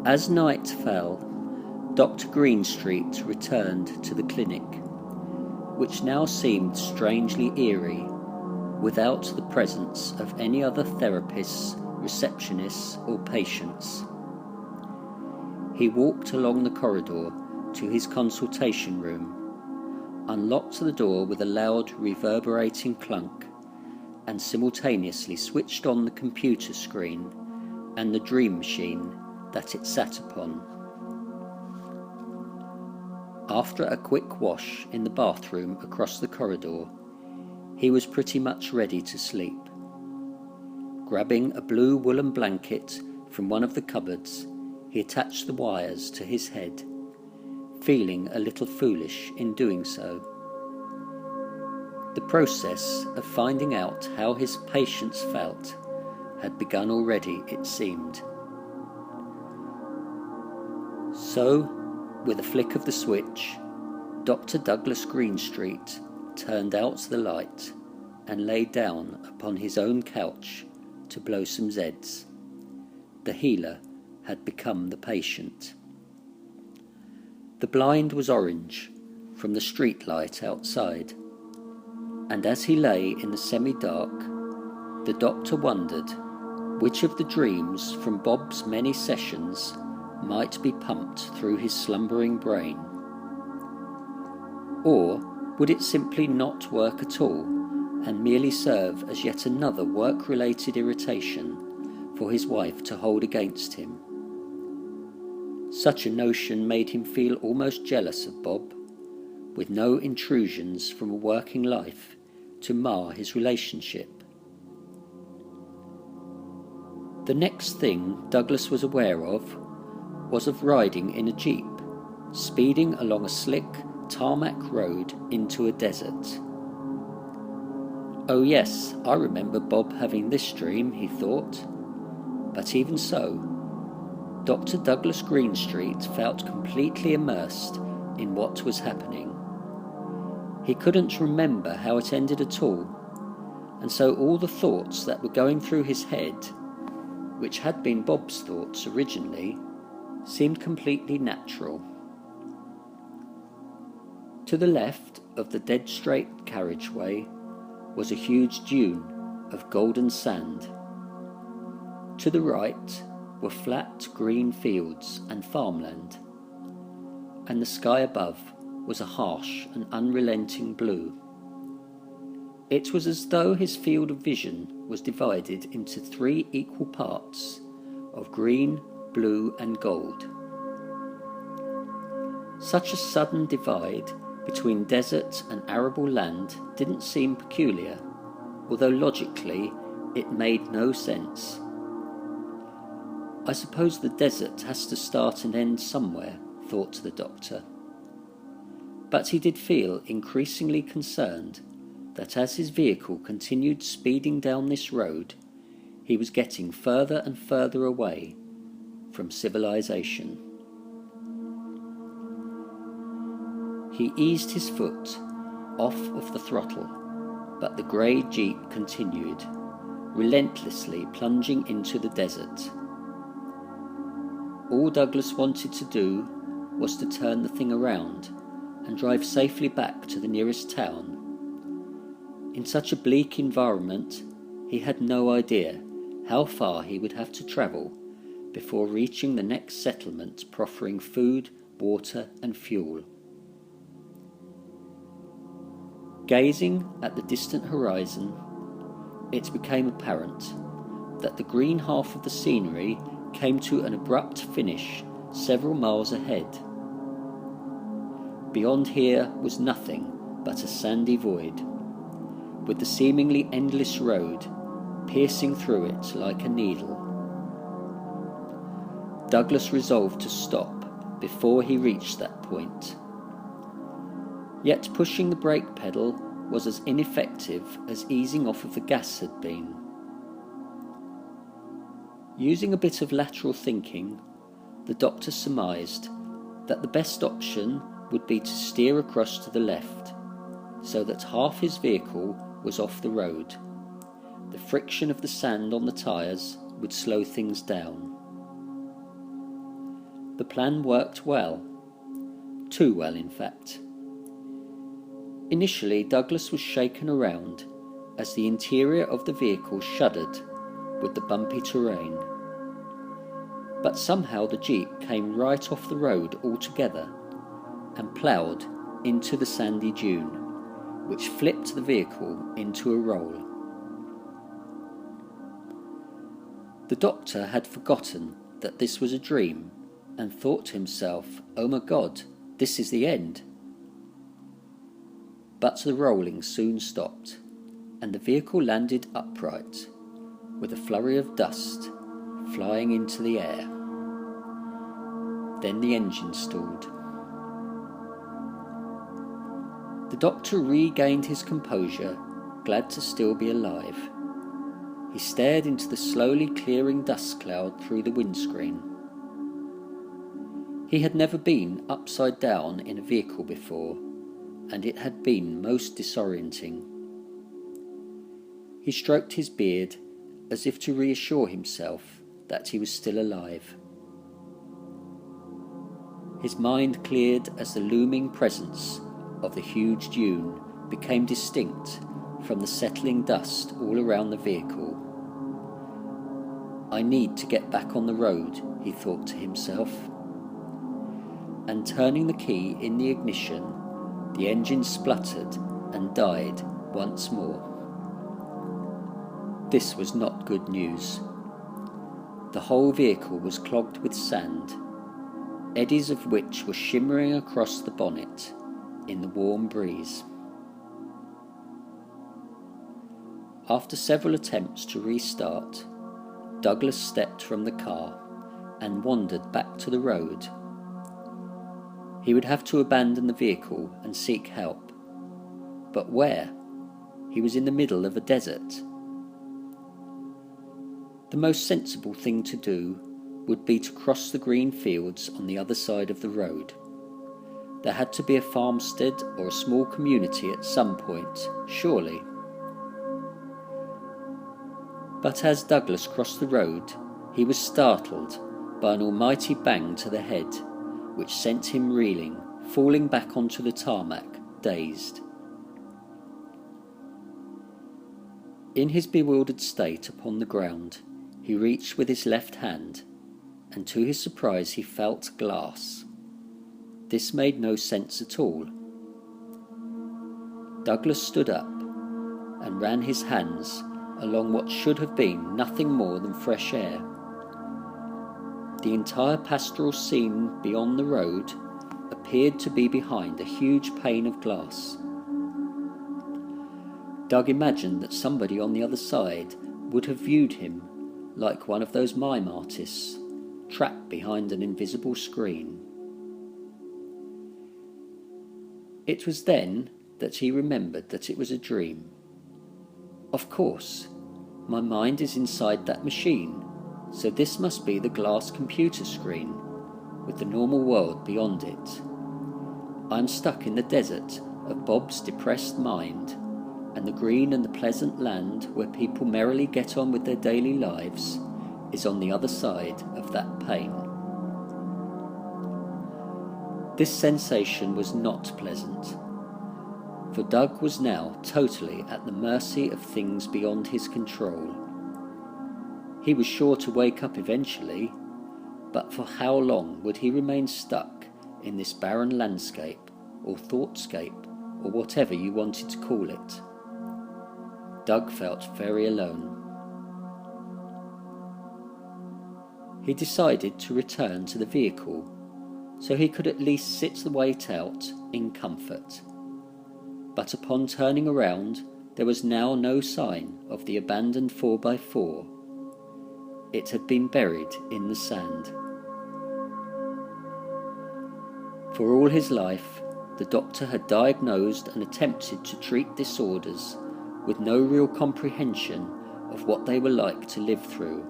As night fell, Dr. Greenstreet returned to the clinic, which now seemed strangely eerie, without the presence of any other therapists, receptionists, or patients. He walked along the corridor to his consultation room, unlocked the door with a loud, reverberating clunk, and simultaneously switched on the computer screen and the dream machine that it sat upon. After a quick wash in the bathroom across the corridor, he was pretty much ready to sleep. Grabbing a blue woolen blanket from one of the cupboards, he attached the wires to his head, feeling a little foolish in doing so. The process of finding out how his patients felt had begun already, it seemed. So, with a flick of the switch, Dr. Douglas Greenstreet turned out the light and lay down upon his own couch to blow some Zeds. The healer had become the patient. The blind was orange from the street light outside, and as he lay in the semi-dark, the doctor wondered which of the dreams from Bob's many sessions might be pumped through his slumbering brain. Or would it simply not work at all and merely serve as yet another work-related irritation for his wife to hold against him? Such a notion made him feel almost jealous of Bob, with no intrusions from a working life to mar his relationship. The next thing Douglas was aware of was of riding in a jeep, speeding along a slick tarmac road into a desert. Oh yes, I remember Bob having this dream, he thought. But even so, Dr. Douglas Greenstreet felt completely immersed in what was happening. He couldn't remember how it ended at all, and so all the thoughts that were going through his head, which had been Bob's thoughts originally, seemed completely natural. To the left of the dead-straight carriageway was a huge dune of golden sand. To the right were flat green fields and farmland, and the sky above was a harsh and unrelenting blue. It was as though his field of vision was divided into 3 equal parts of green, blue and gold. Such a sudden divide between desert and arable land didn't seem peculiar, although logically it made no sense. I suppose the desert has to start and end somewhere, thought the doctor. But he did feel increasingly concerned that as his vehicle continued speeding down this road, he was getting further and further away from civilization. He eased his foot off of the throttle, but the grey jeep continued, relentlessly plunging into the desert. All Douglas wanted to do was to turn the thing around and drive safely back to the nearest town. In such a bleak environment, he had no idea how far he would have to travel before reaching the next settlement proffering food, water and fuel. Gazing at the distant horizon, it became apparent that the green half of the scenery came to an abrupt finish several miles ahead. Beyond here was nothing but a sandy void, with the seemingly endless road piercing through it like a needle. Douglas resolved to stop before he reached that point. Yet pushing the brake pedal was as ineffective as easing off of the gas had been. Using a bit of lateral thinking, the doctor surmised that the best option would be to steer across to the left, so that half his vehicle was off the road. The friction of the sand on the tyres would slow things down. The plan worked well. Too well, in fact. Initially, Douglas was shaken around as the interior of the vehicle shuddered with the bumpy terrain. But somehow the Jeep came right off the road altogether and ploughed into the sandy dune, which flipped the vehicle into a roll. The doctor had forgotten that this was a dream and thought to himself, "Oh my God, this is the end." But the rolling soon stopped, and the vehicle landed upright, with a flurry of dust flying into the air. Then the engine stalled. The doctor regained his composure, glad to still be alive. He stared into the slowly clearing dust cloud through the windscreen. He had never been upside down in a vehicle before, and it had been most disorienting. He stroked his beard as if to reassure himself that he was still alive. His mind cleared as the looming presence of the huge dune became distinct from the settling dust all around the vehicle. "I need to get back on the road," he thought to himself. And turning the key in the ignition, the engine spluttered and died once more. This was not good news. The whole vehicle was clogged with sand, eddies of which were shimmering across the bonnet in the warm breeze. After several attempts to restart, Douglas stepped from the car and wandered back to the road. He would have to abandon the vehicle and seek help. But where? He was in the middle of a desert. The most sensible thing to do would be to cross the green fields on the other side of the road. There had to be a farmstead or a small community at some point, surely. But as Douglas crossed the road, he was startled by an almighty bang to the head, which sent him reeling, falling back onto the tarmac, dazed. In his bewildered state upon the ground, he reached with his left hand, and to his surprise he felt glass. This made no sense at all. Douglas stood up and ran his hands along what should have been nothing more than fresh air. The entire pastoral scene beyond the road appeared to be behind a huge pane of glass. Doug imagined that somebody on the other side would have viewed him like one of those mime artists, trapped behind an invisible screen. It was then that he remembered that it was a dream. Of course, my mind is inside that machine, so this must be the glass computer screen, with the normal world beyond it. I'm stuck in the desert of Bob's depressed mind, and the green and the pleasant land where people merrily get on with their daily lives is on the other side of that pane. This sensation was not pleasant, for Doug was now totally at the mercy of things beyond his control. He was sure to wake up eventually, but for how long would he remain stuck in this barren landscape, or thoughtscape, or whatever you wanted to call it? Doug felt very alone. He decided to return to the vehicle, so he could at least sit the wait out in comfort. But upon turning around, there was now no sign of the abandoned 4x4. It had been buried in the sand. For all his life, the doctor had diagnosed and attempted to treat disorders with no real comprehension of what they were like to live through.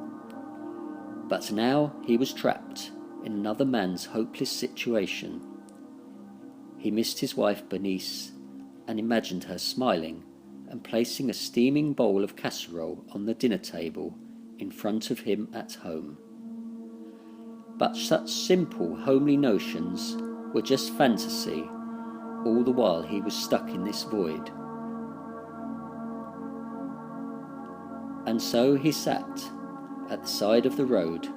But now he was trapped in another man's hopeless situation. He missed his wife Bernice and imagined her smiling and placing a steaming bowl of casserole on the dinner table in front of him at home. But such simple, homely notions were just fantasy, all the while he was stuck in this void. And so he sat at the side of the road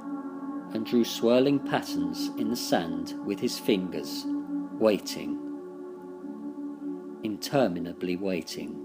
and drew swirling patterns in the sand with his fingers, waiting, interminably waiting.